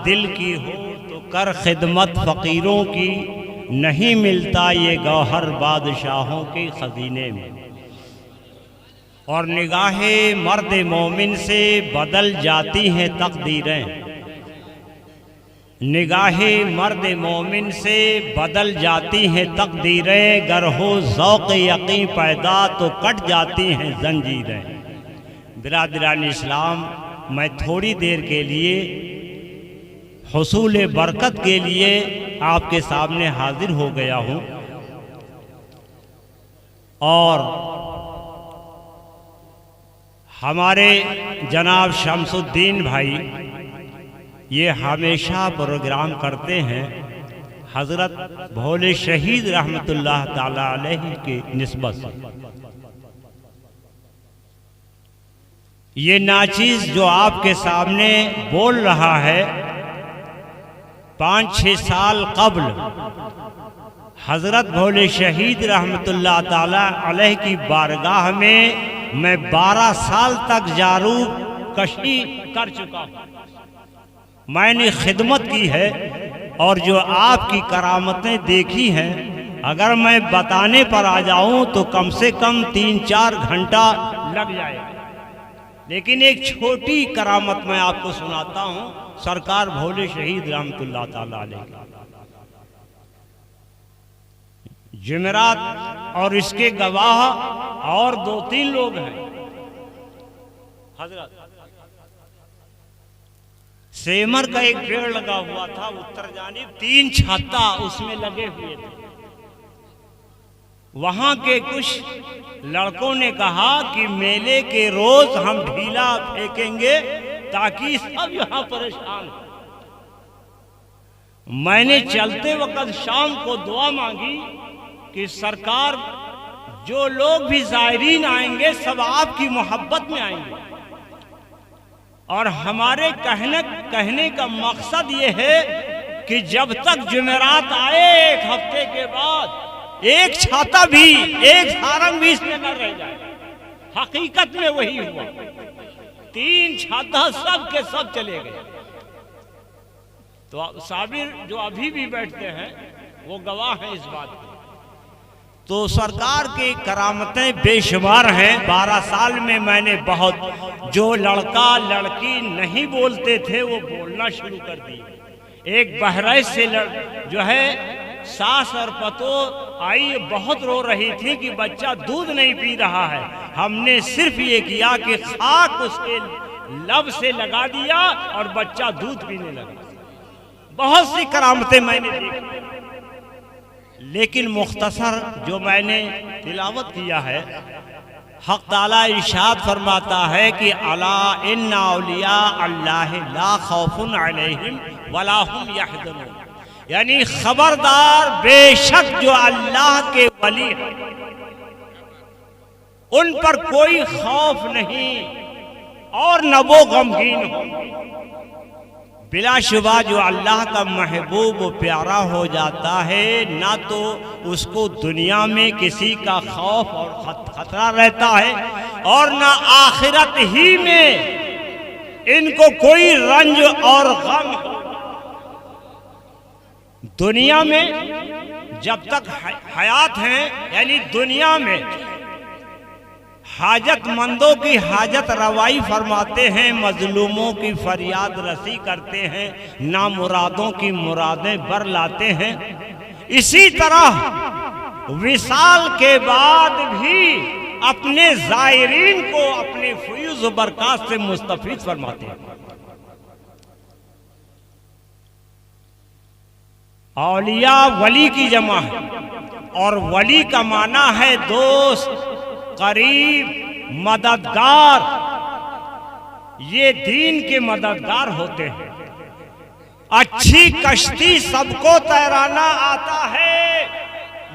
دل کی ہو تو کر خدمت فقیروں کی، نہیں ملتا یہ گوہر بادشاہوں کے خزینے میں۔ اور نگاہ مرد مومن سے بدل جاتی ہیں تقدیریں، نگاہ مرد مومن سے بدل جاتی ہیں تقدیریں، گر ہو ذوق یقین پیدا تو کٹ جاتی ہیں زنجیریں۔ برادران اسلام، میں تھوڑی دیر کے لیے حصول برکت کے لیے آپ کے سامنے حاضر ہو گیا ہوں، اور ہمارے جناب شمس الدین بھائی یہ ہمیشہ پروگرام کرتے ہیں حضرت بھولے شہید رحمت اللہ تعالی علیہ کی نسبت سے۔ یہ ناچیز جو آپ کے سامنے بول رہا ہے، 5-6 سال قبل حضرت بھولے شہید رحمت اللہ تعالی علیہ کی بارگاہ میں 12 سال تک جارو کشی کر چکا ہوں۔ میں نے خدمت کی ہے، اور جو آپ کی کرامتیں دیکھی ہیں اگر میں بتانے پر آ جاؤں تو کم سے کم 3-4 گھنٹہ لگ جائے گا، لیکن ایک چھوٹی کرامت میں آپ کو سناتا ہوں سرکار بھولے شہید رحمت اللہ تعالی علیہ۔ جمعرات اور اس کے گواہ اور 2-3 لوگ ہیں۔ حضرت سیمر کا ایک پیڑ لگا ہوا تھا اتر جانب، 3 چھاتا اس میں لگے ہوئے تھے۔ وہاں کے کچھ لڑکوں نے کہا کہ میلے کے روز ہم ڈھیلا پھینکیں گے تاکہ سب یہاں پریشان ہو۔ میں نے چلتے وقت شام کو دعا مانگی کہ سرکار جو لوگ بھی زائرین آئیں گے سب آپ کی محبت میں آئیں گے، اور ہمارے کہنے کا مقصد یہ ہے کہ جب تک جمعرات آئے 1 ہفتے کے بعد ایک چھاتا بھی، ایک سارنگ بھی اس میں نہ رہ جائے۔ حقیقت میں وہی ہوا، 3 چھاتا سب کے سب چلے گئے۔ تو صابر جو ابھی بھی بیٹھتے ہیں وہ گواہ ہیں اس بات کے۔ تو سرکار کی کرامتیں بے شمار ہیں۔ 12 سال میں نے بہت، جو لڑکا لڑکی نہیں بولتے تھے وہ بولنا شروع کر دی۔ ایک بہرائچ سے جو ہے ساس اور پتو آئی، بہت رو رہی تھی کہ بچہ دودھ نہیں پی رہا ہے۔ ہم نے صرف یہ کیا کہ خاک اس کے لب سے لگا دیا اور بچہ دودھ پینے لگا۔ بہت سی کرامتیں میں نے دیکھی، لیکن مختصر جو میں نے تلاوت کیا ہے، حق تعالیٰ ارشاد فرماتا ہے کہ الا ان اولیاء اللہ لا خوف علیہم ولا هم یحزنون، یعنی خبردار، بے شک جو اللہ کے ولی ہیں ان پر کوئی خوف نہیں اور نہ وہ غمگین ہوں۔ بلا شبہ جو اللہ کا محبوب و پیارا ہو جاتا ہے، نہ تو اس کو دنیا میں کسی کا خوف اور خطرہ رہتا ہے، اور نہ آخرت ہی میں ان کو کوئی رنج اور غم۔ دنیا میں جب تک حیات ہیں، یعنی دنیا میں حاجت مندوں کی حاجت روائی فرماتے ہیں، مظلوموں کی فریاد رسی کرتے ہیں، نامرادوں کی مرادیں بر لاتے ہیں۔ اسی طرح وصال کے بعد بھی اپنے زائرین کو اپنے فیوز و برکات سے مستفید فرماتے ہیں۔ اولیاء ولی کی جمع ہے، اور ولی کا معنی ہے دوست، قریب، مددگار۔ یہ دین کے مددگار ہوتے ہیں۔ اچھی کشتی سب کو تیرانا آتا ہے،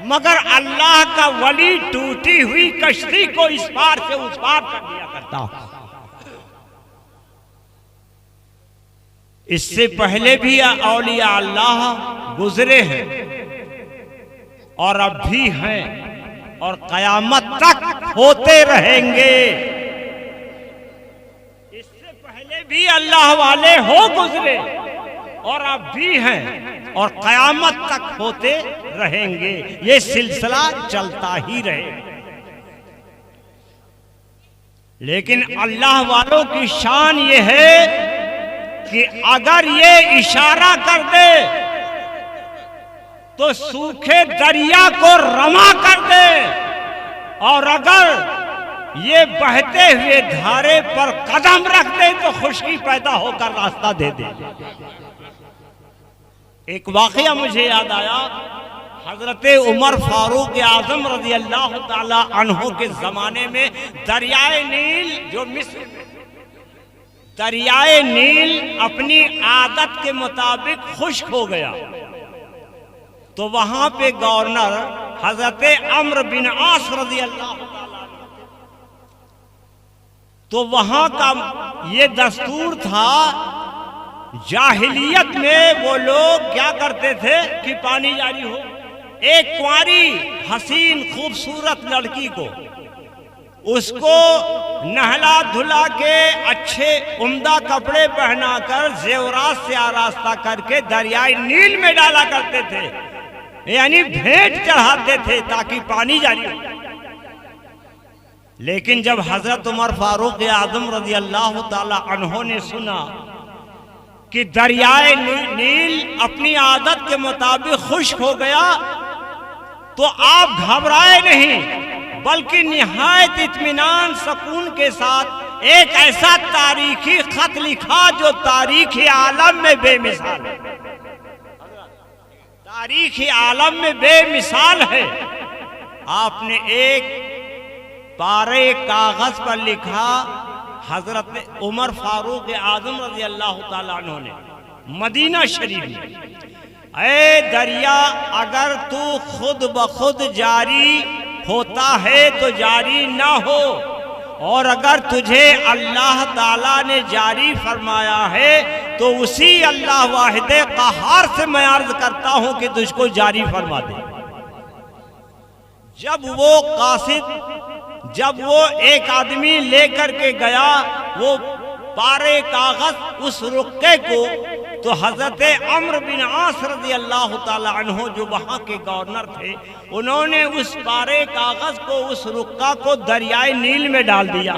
مگر اللہ کا ولی ٹوٹی ہوئی کشتی کو اس پار سے اس پار کر دیا کرتا۔ اس سے پہلے بھی اولیاء اللہ گزرے ہیں اور اب بھی ہیں اور قیامت تک ہوتے رہیں گے۔ اس سے پہلے بھی اللہ والے ہو گزرے اور اب بھی ہیں اور قیامت تک ہوتے رہیں گے، یہ سلسلہ چلتا ہی رہے گا۔ لیکن اللہ والوں کی شان یہ ہے کہ اگر یہ اشارہ کر دے تو سوکھے دریا کو رواں کر دے، اور اگر یہ بہتے ہوئے دھارے پر قدم رکھ دے تو خشکی پیدا ہو کر راستہ دے دے۔ ایک واقعہ مجھے یاد آیا، حضرت عمر فاروق اعظم رضی اللہ تعالی عنہ کے زمانے میں دریائے نیل، جو مصر میں دریائے نیل اپنی عادت کے مطابق خشک ہو گیا، تو وہاں پہ گورنر حضرت عمرو بن عاص رضی اللہ تعالی عنہ، تو وہاں کا یہ دستور تھا، جاہلیت میں وہ لوگ کیا کرتے تھے کہ پانی جاری ہو، ایک کنواری حسین خوبصورت لڑکی کو اس کو نہلا دھلا کے اچھے عمدہ کپڑے پہنا کر زیورات سے آراستہ کر کے دریائے نیل میں ڈالا کرتے تھے، یعنی بھیٹ چڑھاتے تھے تاکہ پانی جاری ہو۔ لیکن جب حضرت عمر فاروق اعظم رضی اللہ تعالی عنہ نے سنا کہ دریائے نیل اپنی عادت کے مطابق خشک ہو گیا، تو آپ گھبرائے نہیں، بلکہ نہایت اطمینان سکون کے ساتھ ایک ایسا تاریخی خط لکھا جو تاریخی عالم میں بے مثال ہے، تاریخی عالم میں بے مثال ہے۔ آپ نے ایک پارے کاغذ پر لکھا، حضرت عمر فاروق اعظم رضی اللہ تعالیٰ عنہ نے مدینہ شریف میں، اے دریا اگر تو خود بخود جاری ہوتا ہے تو جاری نہ ہو، اور اگر تجھے اللہ تعالیٰ نے جاری فرمایا ہے تو اسی اللہ واحد قہار سے میں عرض کرتا ہوں کہ تجھ کو جاری فرما دے۔ جب وہ ایک آدمی لے کر کے گیا وہ پارے کاغذ اس رقے کو، تو حضرت عمرو بن عاص رضی اللہ تعالی عنہ جو وہاں کے گورنر تھے، انہوں نے اس پارے کاغذ کو، اس رقہ کو دریائے نیل میں ڈال دیا،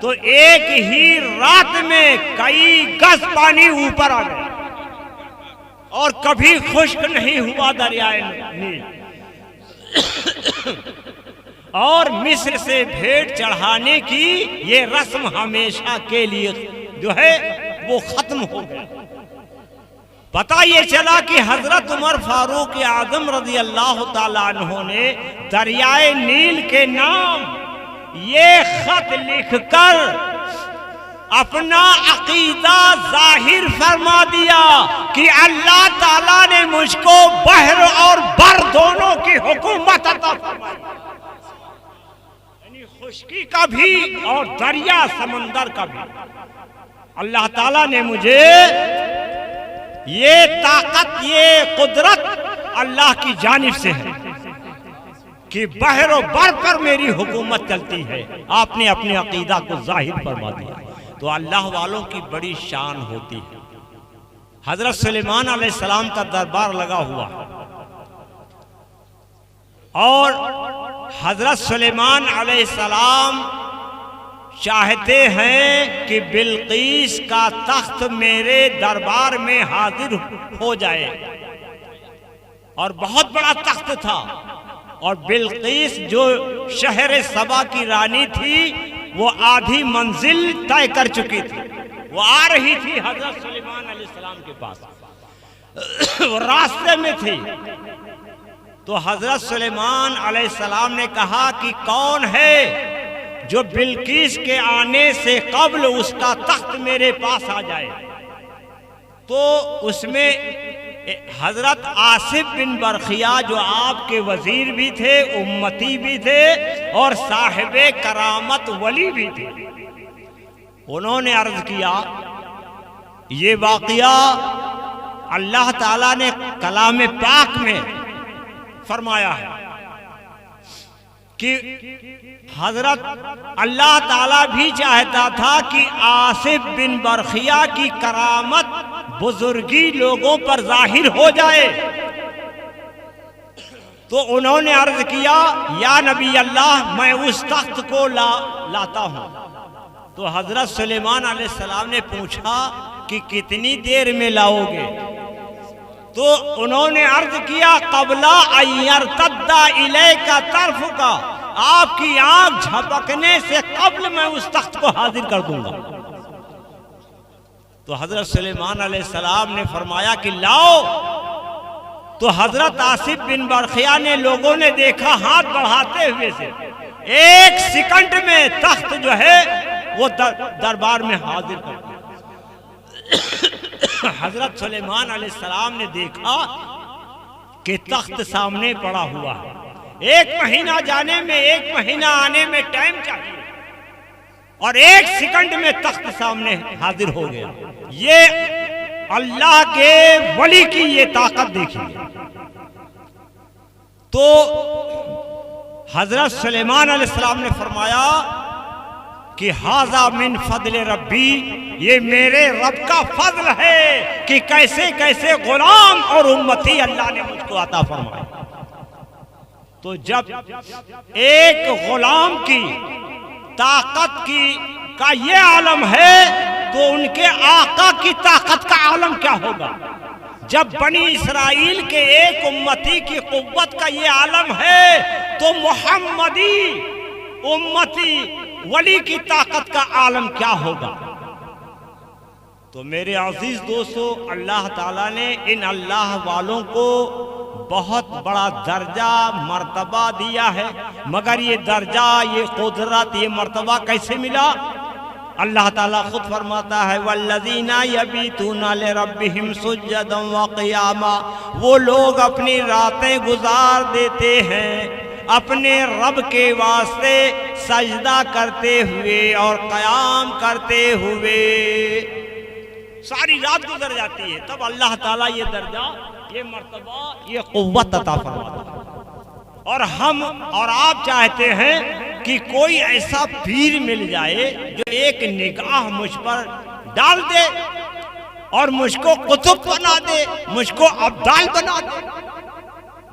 تو ایک ہی رات میں کئی گز پانی اوپر آ گیا اور کبھی خشک نہیں ہوا دریائے نیل۔ اور مصر سے بھیٹ چڑھانے کی یہ رسم ہمیشہ کے لیے جو ہے وہ ختم ہو گئی۔ پتہ یہ چلا کہ حضرت عمر فاروق اعظم رضی اللہ تعالیٰ عنہ نے دریائے نیل کے نام یہ خط لکھ کر اپنا عقیدہ ظاہر فرما دیا کہ اللہ تعالیٰ نے مجھ کو بحر اور بر دونوں کی حکومت عطا فرمائی، یعنی خشکی کا بھی اور دریا سمندر کا بھی۔ اللہ تعالیٰ نے مجھے یہ طاقت، یہ قدرت اللہ کی جانب سے ہے کہ بحر و بر پر میری حکومت چلتی ہے۔ آپ نے اپنے عقیدہ کو ظاہر فرما دیا، تو اللہ والوں کی بڑی شان ہوتی ہے۔ حضرت سلیمان علیہ السلام کا دربار لگا ہوا، اور حضرت سلیمان علیہ السلام چاہتے ہیں کہ بلقیس کا تخت میرے دربار میں حاضر ہو جائے، اور بہت بڑا تخت تھا، اور بلقیس جو شہر سبا کی رانی تھی وہ آدھی منزل طے کر چکی تھی، وہ آ رہی تھی حضرت سلیمان علیہ السلام کے پاس، وہ راستے میں تھی۔ تو حضرت سلیمان علیہ السلام نے کہا کہ کون ہے جو بلقیس کے آنے سے قبل اس کا تخت میرے پاس آ جائے؟ تو اس میں حضرت آصف بن برخیہ جو آپ کے وزیر بھی تھے، امتی بھی تھے، اور صاحب کرامت ولی بھی تھے، انہوں نے عرض کیا یہ واقعہ اللہ تعالیٰ نے کلام پاک میں فرمایا ہے کہ حضرت اللہ تعالیٰ بھی چاہتا تھا کہ آصف بن برخیہ کی کرامت بزرگی لوگوں پر ظاہر ہو جائے۔ تو انہوں نے عرض کیا یا نبی اللہ میں اس تخت کو لاتا ہوں۔ تو حضرت سلیمان علیہ السلام نے پوچھا کہ کتنی دیر میں لاؤ گے؟ تو انہوں نے عرض کیا قبل ان یرتد الیک طرفک، آپ کی آنکھ جھپکنے سے قبل میں اس تخت کو حاضر کر دوں گا۔ تو حضرت سلیمان علیہ السلام نے فرمایا کہ لاؤ۔ تو حضرت آصف بن برخیہ نے لوگوں نے دیکھا ہاتھ بڑھاتے ہوئے سے 1 سیکنڈ میں تخت جو ہے وہ دربار میں حاضر کر دیا۔ حضرت سلیمان علیہ السلام نے دیکھا کہ تخت سامنے پڑا ہوا ہے، 1 مہینہ جانے میں 1 مہینہ آنے میں ٹائم چاہیے، اور 1 سیکنڈ میں تخت سامنے حاضر ہو گیا۔ یہ اللہ کے ولی کی یہ طاقت دیکھیے۔ تو حضرت سلیمان علیہ السلام نے فرمایا کہ ھذا من فضل ربی، یہ میرے رب کا فضل ہے کہ کیسے کیسے غلام اور امتی اللہ نے مجھ کو عطا فرمایا۔ تو جب ایک غلام کی طاقت کا یہ عالم ہے تو ان کے آقا کی طاقت کا عالم کیا ہوگا؟ جب بنی اسرائیل کے ایک امتی کی قوت کا یہ عالم ہے تو محمدی امتی ولی کی طاقت کا عالم کیا ہوگا؟ تو میرے عزیز دوستو، اللہ تعالیٰ نے ان اللہ والوں کو بہت بڑا درجہ مرتبہ دیا ہے، مگر یہ درجہ، یہ قدرت، یہ مرتبہ کیسے ملا؟ اللہ تعالیٰ خود فرماتا ہے وَالَّذِينَ يَبِيتُونَ لِرَبِّهِمْ سُجَّدًا وَقِيَامًا، وہ لوگ اپنی راتیں گزار دیتے ہیں اپنے رب کے واسطے سجدہ کرتے ہوئے اور قیام کرتے ہوئے۔ ساری رات گزر جاتی ہے، تب اللہ تعالیٰ یہ درجہ، یہ مرتبہ، یہ قوت عطا فرماتا ہے۔ اور ہم اور آپ چاہتے ہیں کہ کوئی ایسا پیر مل جائے جو ایک نگاہ مجھ پر ڈال دے اور مجھ کو قطب بنا دے، مجھ کو ابدال بنا دے۔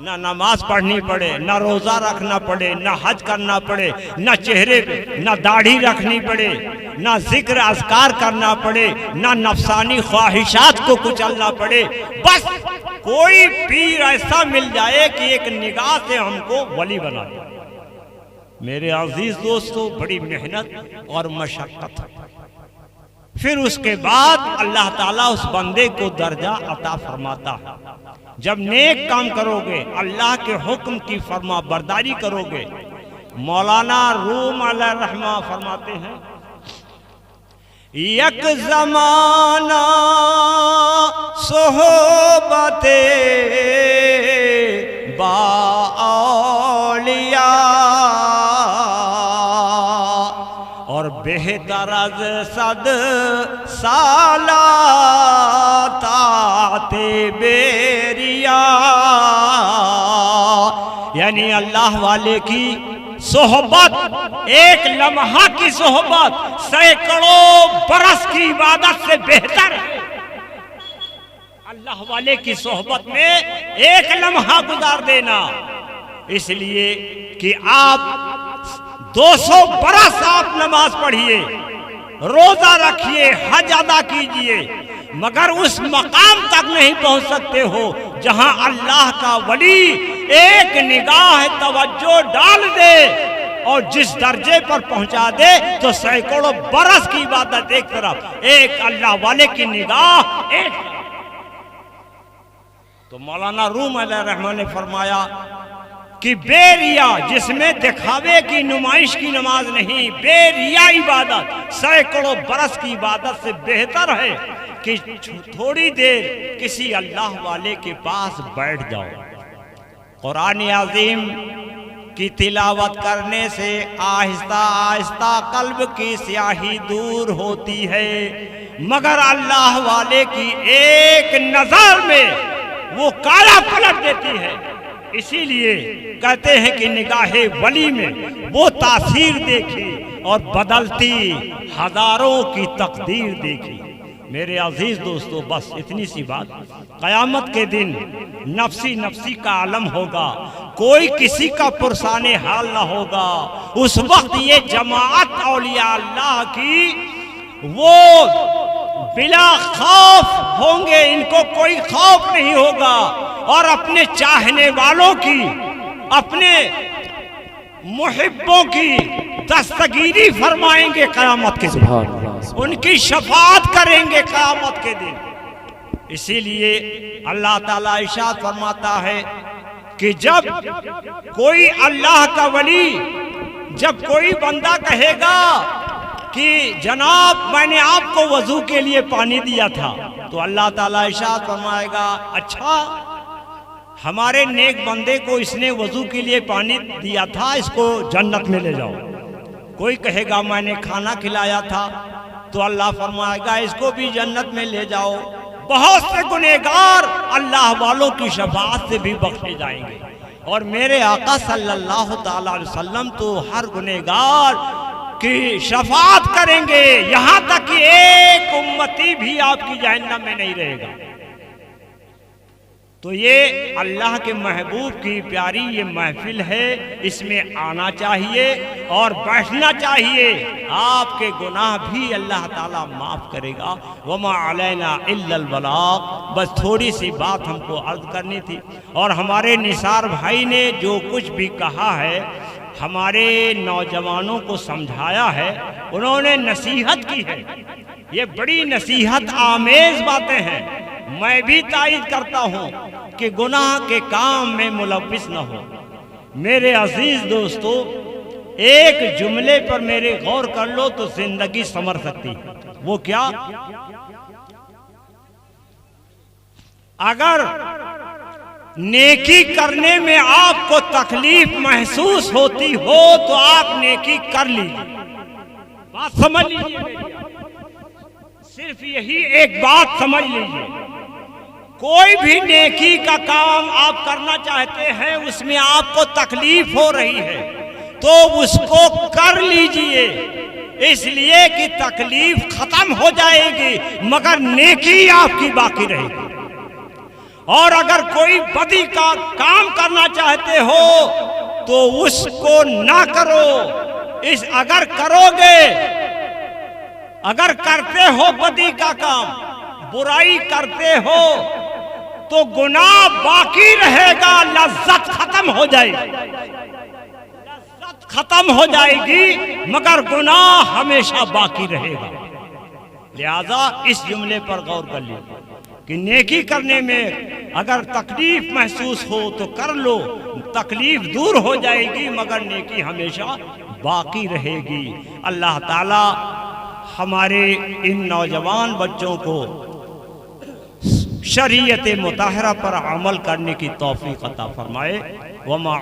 نہ نماز پڑھنی پڑے، نہ روزہ رکھنا پڑے، نہ حج کرنا پڑے، نہ چہرے پہ نہ داڑھی رکھنی پڑے، نہ ذکر اذکار کرنا پڑے، نہ نفسانی خواہشات کو کچلنا پڑے، بس کوئی پیر ایسا مل جائے کہ ایک نگاہ سے ہم کو ولی بنا دے۔ میرے عزیز دوستو، بڑی محنت اور مشقت ہے۔ پھر اس کے بعد اللہ تعالیٰ اس بندے کو درجہ عطا فرماتا ہے۔ جب نیک کام کرو گے، اللہ کے حکم کی فرما برداری کرو گے، مولانا روم علیہ الرحمہ فرماتے ہیں یک زمانہ صحبت با اولیاء اور بہتر از 100 سالہ طاعت بیریا، یعنی اللہ والے کی صحبت، ایک لمحہ کی صحبت سینکڑوں برس کی عبادت سے بہتر ہے۔ اللہ والے کی صحبت میں ایک لمحہ گزار دینا، اس لیے کہ آپ 200 برس آپ نماز پڑھیے، روزہ رکھیے، حج ادا کیجئے، مگر اس مقام تک نہیں پہنچ سکتے ہو جہاں اللہ کا ولی ایک نگاہ توجہ ڈال دے اور جس درجے پر پہنچا دے تو سینکڑوں برس کی عبادت ایک طرف، ایک اللہ والے کی نگاہ ایک طرف۔ تو مولانا روم علیہ الرحمہ نے فرمایا کہ بے ریا، جس میں دکھاوے کی نمائش کی نماز نہیں، بے ریا عبادت سینکڑوں برس کی عبادت سے بہتر ہے کہ تھوڑی دیر کسی اللہ والے کے پاس بیٹھ جاؤ۔ قرآن عظیم کی تلاوت کرنے سے آہستہ آہستہ قلب کی سیاہی دور ہوتی ہے، مگر اللہ والے کی ایک نظر میں وہ کایا پلٹ دیتی ہے۔ اسی لیے کہتے ہیں کہ نگاہ ولی میں وہ تاثیر دیکھی اور بدلتی ہزاروں کی تقدیر دیکھی۔ میرے عزیز دوستو بس اتنی سی بات، قیامت کے دن نفسی نفسی کا عالم ہوگا، کوئی کسی کا پرسان حال نہ ہوگا۔ اس وقت یہ جماعت اولیاء اللہ کی وہ بلا خوف ہوں گے، ان کو کوئی خوف نہیں ہوگا، اور اپنے چاہنے والوں کی، اپنے محبوں کی دستگیری فرمائیں گے قیامت کے دن، ان کی شفاعت کریں گے قیامت کے دن۔ اسی لیے اللہ تعالیٰ ارشاد فرماتا ہے کہ جب کوئی اللہ کا ولی، جب کوئی بندہ کہے گا کہ جناب میں نے آپ کو وضو کے لیے پانی دیا تھا، تو اللہ تعالیٰ ارشاد فرمائے گا اچھا ہمارے نیک بندے کو اس نے وضو کے لیے پانی دیا تھا، اس کو جنت میں لے جاؤ۔ کوئی کہے گا میں نے کھانا کھلایا تھا، تو اللہ فرمائے گا اس کو بھی جنت میں لے جاؤ۔ بہت سے گنہگار اللہ والوں کی شفاعت سے بھی بخشے جائیں گے، اور میرے آقا صلی اللہ تعالی علیہ وسلم تو ہر گنہگار کی شفاعت کریں گے، یہاں تک کہ ایک امتی بھی آپ کی جہنم میں نہیں رہے گا۔ تو یہ اللہ کے محبوب کی پیاری یہ محفل ہے، اس میں آنا چاہیے اور بیٹھنا چاہیے، آپ کے گناہ بھی اللہ تعالیٰ معاف کرے گا۔ وما علینا الا البلاغ، بس تھوڑی سی بات ہم کو عرض کرنی تھی، اور ہمارے نثار بھائی نے جو کچھ بھی کہا ہے، ہمارے نوجوانوں کو سمجھایا ہے، انہوں نے نصیحت کی ہے، یہ بڑی نصیحت آمیز باتیں ہیں۔ میں بھی تائید کرتا ہوں کہ گناہ کے کام میں ملوث نہ ہو۔ میرے عزیز دوستو، ایک جملے پر میرے غور کر لو تو زندگی سنور سکتی ہے۔ وہ کیا؟ اگر نیکی کرنے میں آپ کو تکلیف محسوس ہوتی ہو تو آپ نیکی کر لیجیے۔ بات سمجھ لیجیے، صرف یہی ایک بات سمجھ لیجیے، کوئی بھی نیکی کا کام آپ کرنا چاہتے ہیں، اس میں آپ کو تکلیف ہو رہی ہے تو اس کو کر لیجئے، اس لیے کہ تکلیف ختم ہو جائے گی مگر نیکی آپ کی باقی رہے گی۔ اور اگر کوئی بدی کا کام کرنا چاہتے ہو تو اس کو نہ کرو، اگر کرو گے، اگر کرتے ہو بدی کا کام، برائی کرتے ہو تو گناہ باقی رہے گا، لذت ختم ہو جائے گی، لذت ختم ہو جائے گی مگر گناہ ہمیشہ باقی رہے گا۔ لہذا اس جملے پر غور کر لیجیے کہ نیکی کرنے میں اگر تکلیف محسوس ہو تو کر لو، تکلیف دور ہو جائے گی مگر نیکی ہمیشہ باقی رہے گی۔ اللہ تعالی ہمارے ان نوجوان بچوں کو شریعت مطہرہ پر عمل کرنے کی توفیق عطا فرمائے۔ وما